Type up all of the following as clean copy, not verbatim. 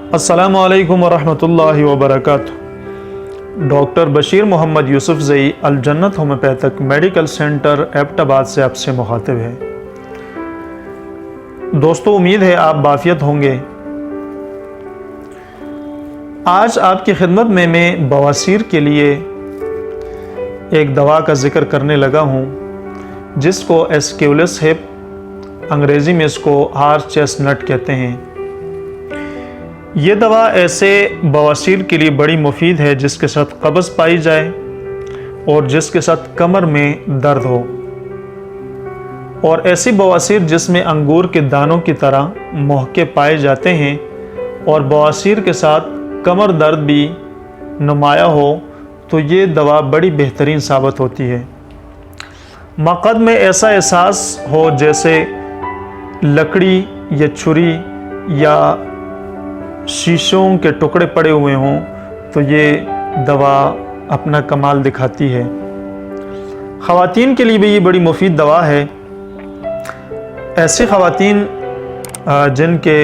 अस्सलामु अलैकुम वरहमतुल्लाहि वबरकातुहू। डॉक्टर बशीर मोहम्मद यूसुफ ज़ई अल जन्नत होम्योपैथिक मेडिकल सेंटर एबटाबाद से आपसे मुखातिब है। दोस्तों, उम्मीद है आप बाफियत होंगे। आज आपकी खिदमत में मैं बवासीर के लिए एक दवा का ज़िक्र करने लगा हूँ जिसको एस्क्यूलस हिप, अंग्रेज़ी में इसको हार्स चेस्टनट कहते हैं। ये दवा ऐसे बवासीर के लिए बड़ी मुफीद है जिसके साथ कब्ज़ पाई जाए और जिसके साथ कमर में दर्द हो, और ऐसी बवासीर जिसमें अंगूर के दानों की तरह महके पाए जाते हैं और बवासीर के साथ कमर दर्द भी नुमाया हो, तो ये दवा बड़ी बेहतरीन साबित होती है। मक़द में ऐसा एहसास हो जैसे लकड़ी या छुरी या शीशों के टुकड़े पड़े हुए हों, तो ये दवा अपना कमाल दिखाती है। ख़वातीन के लिए भी ये बड़ी मुफीद दवा है। ऐसी ख़वातीन जिनके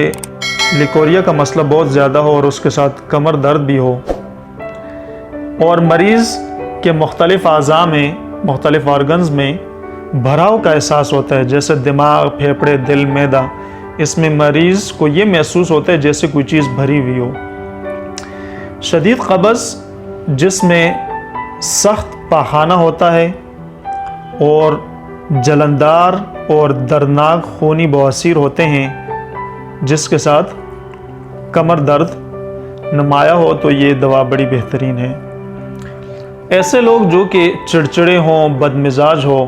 लिकोरिया का मसला बहुत ज़्यादा हो और उसके साथ कमर दर्द भी हो, और मरीज़ के मुख्तलिफ़ अज़ा में, मुख्तलिफ़ ऑर्गन्स में भराव का एहसास होता है, जैसे दिमाग, फेफड़े, दिल, मैदा, इसमें मरीज़ को ये महसूस होता है जैसे कोई चीज़ भरी हुई हो। शदीद कब्ज़ जिसमें सख्त पाखाना होता है और जलनदार और दर्दनाक खूनी बवासीर होते हैं जिसके साथ कमर दर्द नुमाया हो, तो ये दवा बड़ी बेहतरीन है। ऐसे लोग जो कि चिड़चिड़े हों, बदमिजाज हो,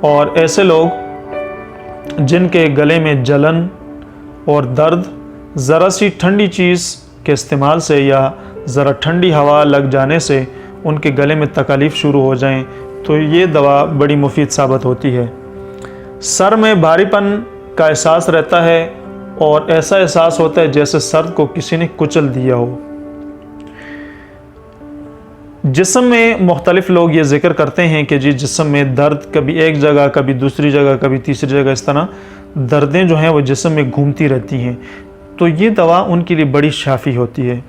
और ऐसे लोग जिनके गले में जलन और दर्द ज़रा सी ठंडी चीज़ के इस्तेमाल से या ज़रा ठंडी हवा लग जाने से उनके गले में तकलीफ़ शुरू हो जाएं, तो ये दवा बड़ी मुफीद साबित होती है। सर में भारीपन का एहसास रहता है और ऐसा एहसास होता है जैसे सर को किसी ने कुचल दिया हो। जिस्म में मुख्तलिफ लोग ये ज़िक्र करते हैं कि जी जिस्म में दर्द कभी एक जगह, कभी दूसरी जगह, कभी तीसरी जगह, इस तरह दर्दें जो हैं वो जिस्म में घूमती रहती हैं, तो ये दवा उनके लिए बड़ी शाफ़ी होती है।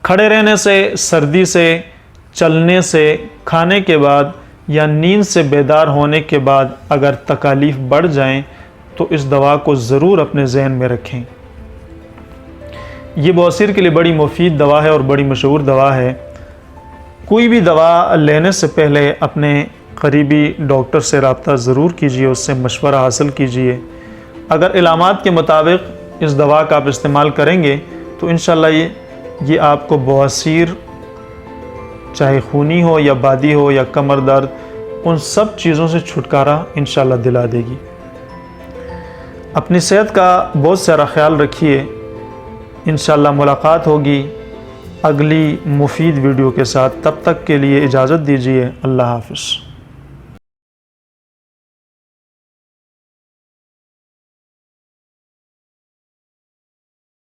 खड़े रहने से, सर्दी से, चलने से, खाने के बाद या नींद से बेदार होने के बाद अगर तकालीफ बढ़ जाएं, तो इस दवा को ज़रूर अपने ज़हन में रखें। ये बवासीर के लिए बड़ी मुफीद दवा है और बड़ी मशहूर दवा है। कोई भी दवा लेने से पहले अपने करीबी डॉक्टर से रब्ता ज़रूर कीजिए, उससे मशवरा हासिल कीजिए। अगर इलामात के मुताबिक इस दवा का आप इस्तेमाल करेंगे तो इंशाल्लाह ये आपको बवासीर, चाहे खूनी हो या बादी हो या कमर दर्द, उन सब चीज़ों से छुटकारा इंशाल्लाह दिला देगी। अपनी सेहत का बहुत सारा ख्याल रखिए। इंशाल्लाह मुलाकात होगी अगली मुफीद वीडियो के साथ। तब तक के लिए इजाज़त दीजिए। अल्लाह हाफ़िज़।